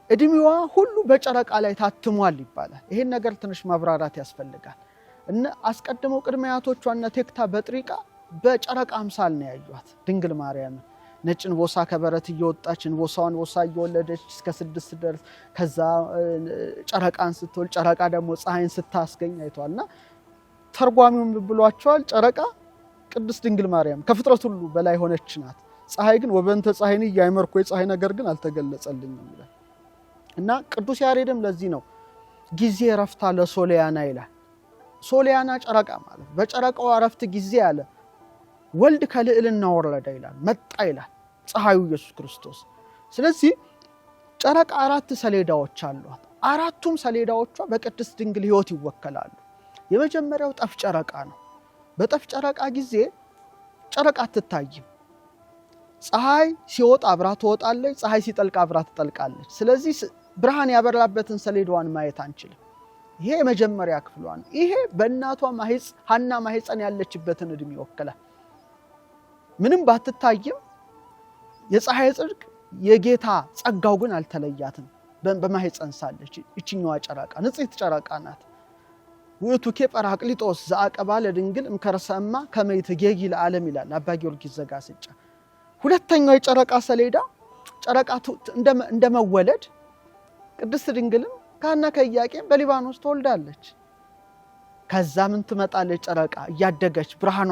እድሜዋ ሁሉ በጨረቃ ላይ ታትሟል ይባላል። ይሄን ነገር ትንሽ ማብራራት ያስፈልጋል። እና አስቀድመው ቅድመ አያቶቿ እነ ቴክታ በጥሪቃ በጨረቃ አምሳል ነው ያዩት ድንግል ማርያም። ነጭ እንቦሳ ከበረት እየወጣች እንቦሳዋን ቦሳ እየወለደች እስከ 6 ድረስ ከዛ ጨረቃን ስትወልድ ጨረቃ ደግሞ ፀሐይን ስታስገኝ አይቷልና ተርጓሚው ብሏቸዋል። ጨረቃ ቅድስት ድንግል ማርያም ከፍጥረት ሁሉ በላይ ሆነች ናት። ፀሐይ ግን ወበንተ ፀሐይን ያይመርኮ የፀሐይ ነገር ግን አልተገለጸልኝም ይላል። እና ቅዱስ ያሬድም ለዚህ ነው ጊዜ ረፍታ ለሶሊያና ይላል። ሶሊያና ጨረቃ ማለት በጨረቃው ረፍት ጊዜ አለ ወልድ ከልዕልና ወረደ ይላል፣ መጣ ይላል ፀሐዩ ኢየሱስ ክርስቶስ። ስለዚህ ጨረቃ 4 ሰሌዳዎች አሏት። 4ቱም ሰሌዳዎቿ በቅድስት ድንግል ሕይወት ይወከላሉ። የመጀመሪያው ጠፍ ጨረቃ ነው። በጠፍ ጨረቃ ጊዜ ጨረቃ አትታይም። ፀሐይ ሲወጣ አብራ ትወጣለች፣ ፀሐይ ሲጠልቅ አብራ ትጠልቃለች። ስለዚህ ብርሃን ያበራበትን ሰሌዳዋን ማየት አንችልም። ይሄ የመጀመሪያ ክፍሏ ነው። ይሄ በእናቷ ሐና ማህፀን ያለችበትን እድሜ ይወክላል። ምንም ባትታይም የፀሐይ ጽድቅ የጌታ ጸጋው ግን አልተለያትም። በማህፀን ሳለች እችኛዋ ጨረቃ ንጽሕት ጨረቃ ናት። ውእቱኬ ጰራቅሊጦስ ዘአቀባ ለድንግል እምከርሰማ ከመ ይትጌጊ ለዓለም ይላል አባ ጊዮርጊስ ዘጋስጫ። ሁለተኛው የጨረቃ ሰሌዳ ጨረቃ እንደመወለድ ቅድስት ድንግልም ከሐና ከኢያቄም በሊባኖስ ተወልዳለች። ከዛ ምን ትመጣለች? ጨረቃ እያደገች ብርሃኗ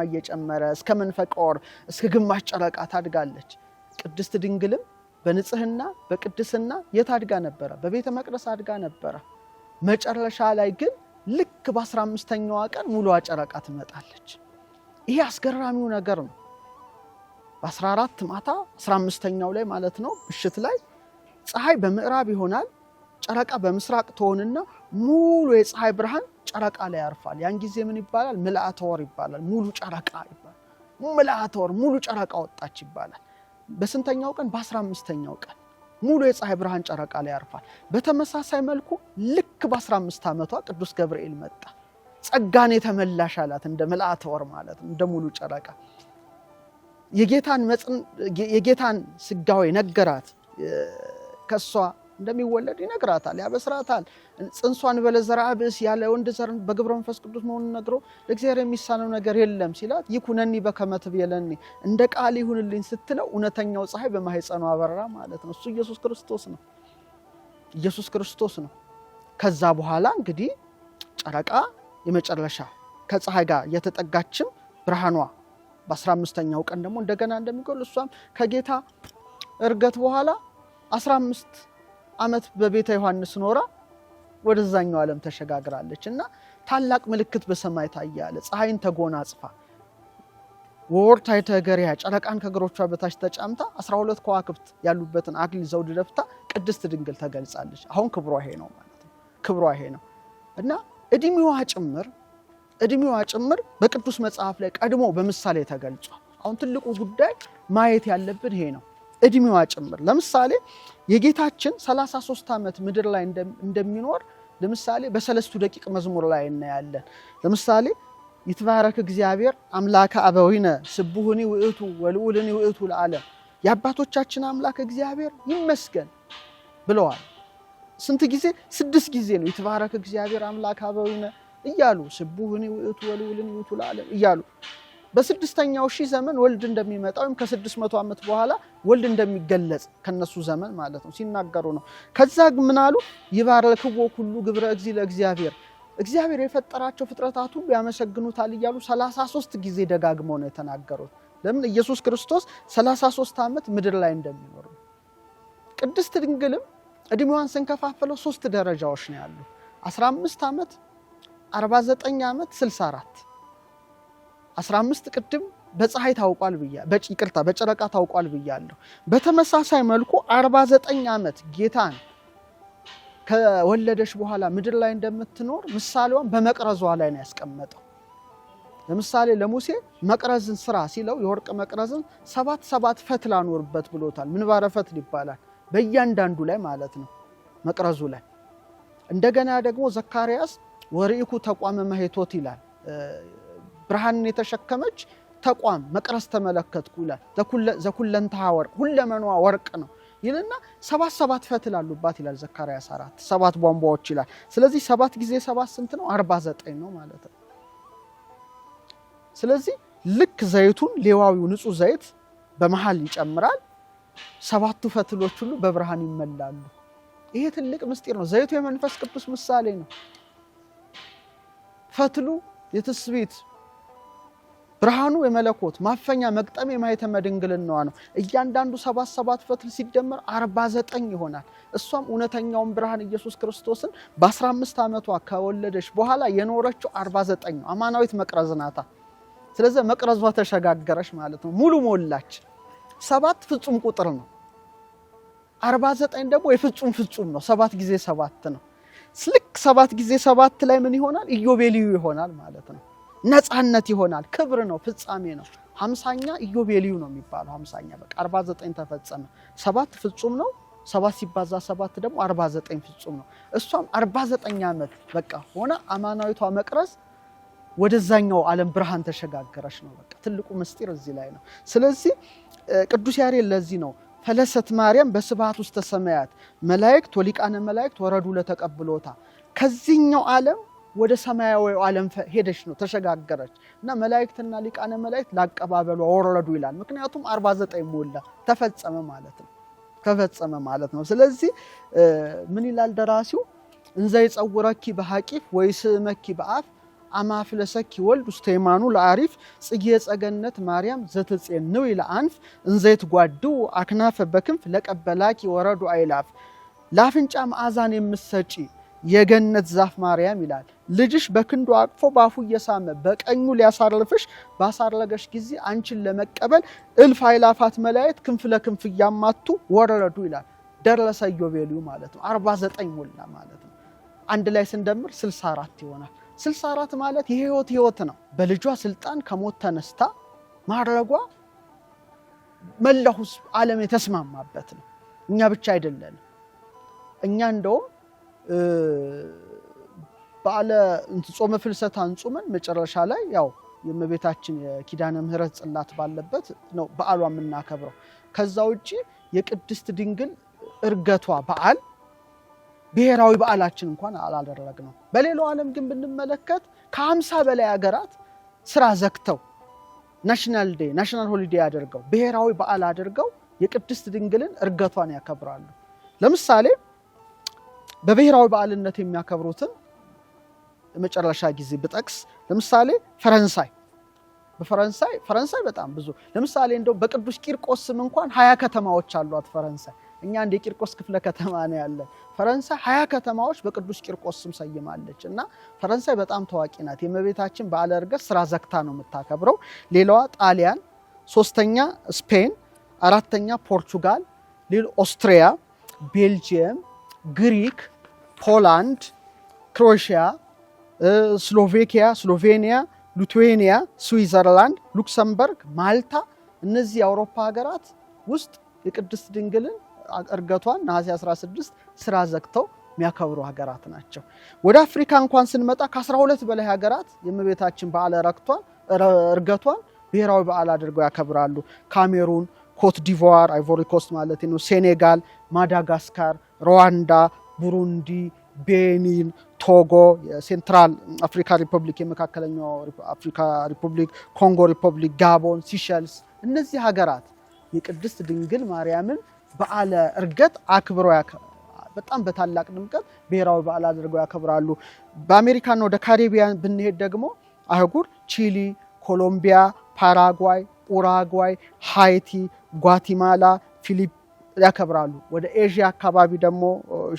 እየጨመረ እስከ መንፈቀ ወር እስከ ግማሽ ጨረቃ ታድጋለች። ቅድስት ድንግልም በንጽህና በቅድስና የት አድጋ ነበረ? በቤተ መቅደስ አድጋ ነበረ። መጨረሻ ላይ ግን ልክ በ15ኛዋ ቀን ሙሉዋ ጨረቃ ትመጣለች። ይሄ አስገራሚው ነገር ነው። በ14 ማታ 15ኛው ላይ ማለት ነው ምሽት ላይ ፀሐይ በምዕራብ ይሆናል፣ ጨረቃ በምስራቅ ትሆንና ሙሉ የፀሐይ ብርሃን ጨረቃ ላይ ያርፋል። ያን ጊዜ ምን ይባላል? ምልአተ ወር ይባላል። ሙሉ ጨረቃ ይባላል። ምልአተ ወር ሙሉ ጨረቃ ወጣች ይባላል። በስንተኛው ቀን? በ15ኛው ቀን ሙሉ የፀሐይ ብርሃን ጨረቃ ላይ ያርፋል። በተመሳሳይ መልኩ ልክ በ15 ዓመቷ ቅዱስ ገብርኤል መጣ። ጸጋን የተመላሽ አላት። እንደ ምልአተ ወር ማለት ነው፣ እንደ ሙሉ ጨረቃ የጌታን ስጋዌ ነገራት። ከሷ እንደሚወለድ ይነግራታል፣ ያበስራታል። ጽንሷን በለዘራ ብእስ ያለ ወንድ ዘር በግብረ መንፈስ ቅዱስ መሆኑን ነግሮ ለእግዚአብሔር የሚሳነው ነገር የለም ሲላት ይኩነኒ በከመ ትቤለኒ እንደ ቃል ይሁንልኝ ስትለው እውነተኛው ፀሐይ በማህፀኗ አበራ ማለት ነው። እሱ ኢየሱስ ክርስቶስ ነው። ከዛ በኋላ እንግዲህ ጨረቃ የመጨረሻ ከፀሐይ ጋር የተጠጋችም ብርሃኗ በ15ኛው ቀን ደግሞ እንደገና እንደሚጎል እሷም ከጌታ እርገት በኋላ 15 ዓመት በቤተ ዮሐንስ ኖራ ወደዛኛው ዓለም ተሸጋግራለች እና ታላቅ ምልክት በሰማይ ታያለ። ፀሐይን ተጎናጽፋ ወርታይተ ገሪያ ጨረቃን ከእግሮቿ በታች ተጫምታ 12 ከዋክብት ያሉበትን አክሊል ዘውድ ደፍታ ቅድስት ድንግል ተገልጻለች። አሁን ክብሯ ይሄ ነው ማለት ነው። ክብሯ ይሄ ነው እና እድሜዋ ጭምር በቅዱስ መጽሐፍ ላይ ቀድሞ በምሳሌ ተገልጿል። አሁን ትልቁ ጉዳይ ማየት ያለብን ይሄ ነው። እድሜዋ ጭምር ለምሳሌ የጌታችን 33 ዓመት ምድር ላይ እንደሚኖር ለምሳሌ በሰለስቱ ደቂቅ መዝሙር ላይ እናያለን። ለምሳሌ ይትባረክ እግዚአብሔር አምላከ አበዊነ ስቡህኒ ውእቱ ወልዑልኒ ውእቱ ለዓለም፣ የአባቶቻችን አምላክ እግዚአብሔር ይመስገን ብለዋል። ስንት ጊዜ? 6 ጊዜ ነው ይትባረክ እግዚአብሔር አምላከ አበዊነ እያሉ ስቡህኒ ውእቱ ወልዑልኒ ውእቱ ለዓለም እያሉ በ6ኛው ሺህ ዘመን ወልድ እንደሚመጣ ወይም ከ600 ዓመት በኋላ ወልድ እንደሚገለጽ ከነሱ ዘመን ማለት ነው ሲናገሩ ነው። ከዛ ምን አሉ? ይባረክዎ ኩሉ ግብረ እግዚእ ለእግዚአብሔር፣ እግዚአብሔር የፈጠራቸው ፍጥረታት ሁሉ ያመሰግኑታል እያሉ 33 ጊዜ ደጋግመው ነው የተናገሩት። ለምን? ኢየሱስ ክርስቶስ 33 ዓመት ምድር ላይ እንደሚኖር። ቅድስት ድንግልም እድሜዋን ስንከፋፈለው 3 ደረጃዎች ነው ያሉ። 15 ዓመት፣ 49 ዓመት፣ 64 15 ቅድም በፀሐይ ታውቋል በጨረቃ ታውቋል ብያለሁ። በተመሳሳይ መልኩ 49 ዓመት ጌታን ከወለደች በኋላ ምድር ላይ እንደምትኖር ምሳሌዋን በመቅረዟ ላይ ነው ያስቀመጠው። ለምሳሌ ለሙሴ መቅረዝን ስራ ሲለው የወርቅ መቅረዝን 7 ፈትል አኖርበት ብሎታል። ምንባረ ፈትል ይባላል በእያንዳንዱ ላይ ማለት ነው መቅረዙ ላይ። እንደገና ደግሞ ዘካርያስ ወርኢኩ ተቋመ መሄቶት ይላል። ብርሃንን የተሸከመች ተቋም መቅረዝ ተመለከትኩ ይላል። ዘኩለንተሃ ወርቅ ሁለመናዋ ወርቅ ነው ይልና 7 ፈትል አሉባት ይላል ዘካርያስ 4 7 ቧንቧዎች ይላል። ስለዚህ 7 ጊዜ 7 ስንት ነው? 49 ነው ማለት ነው። ስለዚህ ልክ ዘይቱን ሌዋዊው ንጹህ ዘይት በመሃል ይጨምራል። 7ቱ ፈትሎች ሁሉ በብርሃን ይመላሉ። ይሄ ትልቅ ምስጢር ነው። ዘይቱ የመንፈስ ቅዱስ ምሳሌ ነው። ፈትሉ የትስብእት ብርሃኑ የመለኮት ማፈኛ መግጠም የማኅተመ ድንግልናዋ ነው። እያንዳንዱ 7 ፈትል ሲደመር 49 ይሆናል። እሷም እውነተኛውን ብርሃን ኢየሱስ ክርስቶስን በ15 ዓመቷ ከወለደች በኋላ የኖረችው 49 ነው። አማናዊት መቅረዝ ናታ። ስለዚህ መቅረዟ ተሸጋገረች ማለት ነው። ሙሉ ሞላች። 7 ፍጹም ቁጥር ነው። 49 ደግሞ የፍጹም ፍጹም ነው። 7 ጊዜ 7 ነው። ልክ 7 ጊዜ 7 ላይ ምን ይሆናል? ኢዮቤልዩ ይሆናል ማለት ነው። ነፃነት ይሆናል። ክብር ነው። ፍጻሜ ነው። 50ኛ ኢዮቤልዩ ነው የሚባለው። 50ኛ በቃ 49 ተፈጸመ። 7 ፍጹም ነው። 7 ሲባዛ 7 ደግሞ 49 ፍጹም ነው። እሷም 49 ዓመት በቃ ሆነ አማናዊቷ መቅረዝ ወደዛኛው ዓለም ብርሃን ተሸጋገረች ነው። በቃ ትልቁ ምስጢር እዚህ ላይ ነው። ስለዚህ ቅዱስ ያሬድ ለዚህ ነው ፈለሰት ማርያም በስብሐት ውስተ ሰማያት መላእክት ወሊቃነ መላእክት ወረዱ ለተቀብሎታ። ከዚህኛው ዓለም ወደ ሰማያዊው ዓለም ሄደች ነው ተሸጋገረች እና መላእክትና ሊቃነ መላእክት ላቀባበሏ ወረዱ ይላል። ምክንያቱም 49 ሞላ ተፈጸመ ማለት ነው። ስለዚህ ምን ይላል ደራሲው? እንዘ ይጸውረኪ በሐቂፍ ወይስመኪ በአፍ አማፍለሰኪ ወልድ ውስተ የማኑ ለአሪፍ ጽጌ ጸገነት ማርያም ዘትጼንው ይለአንፍ እንዘይት ጓዱ አክናፈ በክንፍ ለቀበላኪ ወረዱ አይላፍ። ለአፍንጫ መዓዛን የምትሰጪ የገነት ዛፍ ማርያም ይላል። ልጅሽ በክንዱ አቅፎ ባፉ እየሳመ በቀኙ ሊያሳርፍሽ ባሳረገሽ ጊዜ አንቺን ለመቀበል እልፍ አእላፋት መላእክት ክንፍ ለክንፍ እያማቱ ወረዱ ይላል። ደረሰ ኢዮቤልዩ ማለት ነው። 49 ሞላ ማለት ነው። አንድ ላይ ስንደምር 64 ይሆናል። 64 ማለት የህይወት ነው። በልጇ ስልጣን ከሞት ተነስታ ማረጓ መላው ዓለም የተስማማበት ነው። እኛ ብቻ አይደለንም። እኛ እንደውም በዓለ ጾመ ፍልሰታን ጾመን መጨረሻ ላይ ያው የእመቤታችን የኪዳነ ምሕረት ጽላት ባለበት ነው በዓሏ የምናከብረው። ከዛ ውጪ የቅድስት ድንግል እርገቷ በዓል ብሔራዊ በዓላችን እንኳን አላደረግነው። በሌላው ዓለም ግን ብንመለከት ከ50 በላይ ሀገራት ስራ ዘግተው ናሽናል ሆሊዴይ አድርገው ብሔራዊ በዓል አድርገው የቅድስት ድንግልን እርገቷን ያከብራሉ። ለምሳሌ በብሔራዊ በዓልነት የሚያከብሩትን የመጨረሻ ጊዜ ብጠቅስ ለምሳሌ ፈረንሳይ በጣም ብዙ ለምሳሌ እንደው በቅዱስ ቂርቆስ ስም እንኳን 20 ከተማዎች አሏት ፈረንሳይ። እኛ እንደ ቂርቆስ ክፍለ ከተማ ነው ያለ። ፈረንሳይ 20 ከተማዎች በቅዱስ ቂርቆስ ስም ሰይማለች እና ፈረንሳይ በጣም ታዋቂ ናት። የእመቤታችን በዓለ ዕርገት ስራ ዘግታ ነው የምታከብረው። ሌላዋ ጣሊያን፣ 3ኛ ስፔን፣ 4ኛ ፖርቹጋል፣ ኦስትሪያ፣ ቤልጂየም፣ ግሪክ፣ ፖላንድ፣ ክሮኤሽያ፣ ስሎቬኒያ፣ ሊቱዌኒያ፣ ስዊዘርላንድ፣ ሉክሰምበርግ፣ ማልታ እነዚህ የአውሮፓ ሀገራት ውስጥ የቅድስት ድንግልን እርገቷን ነሐሴ 16 ስራ ዘግተው የሚያከብሩ ሀገራት ናቸው። ወደ አፍሪካ እንኳን ስንመጣ ከ12 በላይ ሀገራት የእመቤታችን በዓለ ዕርገቷን ብሔራዊ በዓል አድርገው ያከብራሉ። ካሜሩን፣ ኮት ዲቮር አይቮሪ ኮስት ማለት ነው፣ ሴኔጋል፣ ማዳጋስካር፣ ሩዋንዳ፣ ቡሩንዲ፣ ቤኒን፣ ቶጎ፣ የሴንትራል አፍሪካ ሪፐብሊክ፣ የመካከለኛው አፍሪካ ሪፐብሊክ፣ ኮንጎ ሪፐብሊክ፣ ጋቦን፣ ሲሸልስ እነዚህ ሀገራት የቅድስት ድንግል ማርያምን በዓለ ዕርገት አክብረው በጣም በታላቅ ድምቀት ብሔራዊ በዓል አድርገው ያከብራሉ። በአሜሪካና ወደ ካሪቢያን ብንሄድ ደግሞ አህጉር ቺሊ፣ ኮሎምቢያ፣ ፓራጓይ፣ ኡራጓይ፣ ሃይቲ፣ ጓቲማላ፣ ፊሊፒ ያከብራሉ። ወደ ኤዥያ አካባቢ ደግሞ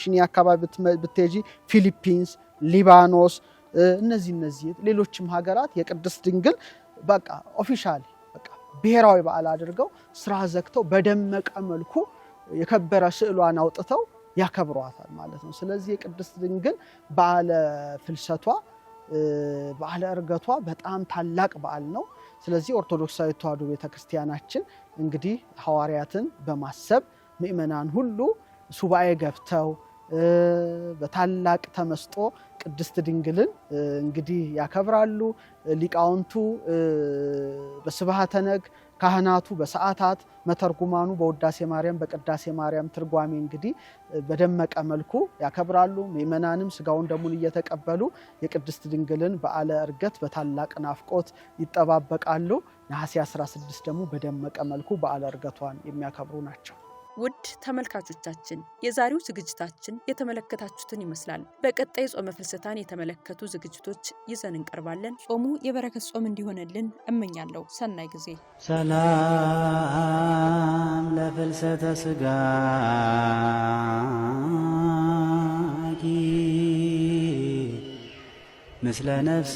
ሽኒ አካባቢ ብትሄጂ ፊሊፒንስ፣ ሊባኖስ እነዚህ ሌሎችም ሀገራት የቅድስት ድንግል በቃ ኦፊሻሊ ብሔራዊ በዓል አድርገው ስራ ዘግተው በደመቀ መልኩ የከበረ ስዕሏን አውጥተው ያከብሯታል ማለት ነው። ስለዚህ የቅድስት ድንግል በዓለ ፍልሰቷ በዓለ ዕርገቷ በጣም ታላቅ በዓል ነው። ስለዚህ ኦርቶዶክሳዊ ተዋሕዶ ቤተክርስቲያናችን እንግዲህ ሐዋርያትን በማሰብ ምእመናን ሁሉ ሱባኤ ገብተው በታላቅ ተመስጦ ቅድስት ድንግልን እንግዲህ ያከብራሉ። ሊቃውንቱ በስብሐተ ነግ፣ ካህናቱ በሰዓታት፣ መተርጉማኑ በውዳሴ ማርያም በቅዳሴ ማርያም ትርጓሜ እንግዲህ በደመቀ መልኩ ያከብራሉ። ምእመናንም ስጋውን ደሙን እየተቀበሉ የቅድስት ድንግልን በዓለ ዕርገት በታላቅ ናፍቆት ይጠባበቃሉ። ነሐሴ 16 ደግሞ በደመቀ መልኩ በዓለ ዕርገቷን የሚያከብሩ ናቸው። ውድ ተመልካቾቻችን የዛሬው ዝግጅታችን የተመለከታችሁትን ይመስላል። በቀጣይ ጾመ ፍልሰታን የተመለከቱ ዝግጅቶች ይዘን እንቀርባለን። ጾሙ የበረከት ጾም እንዲሆንልን እመኛለሁ። ሰናይ ጊዜ። ሰላም ለፍልሰተ ስጋኪ ምስለ ነፍስ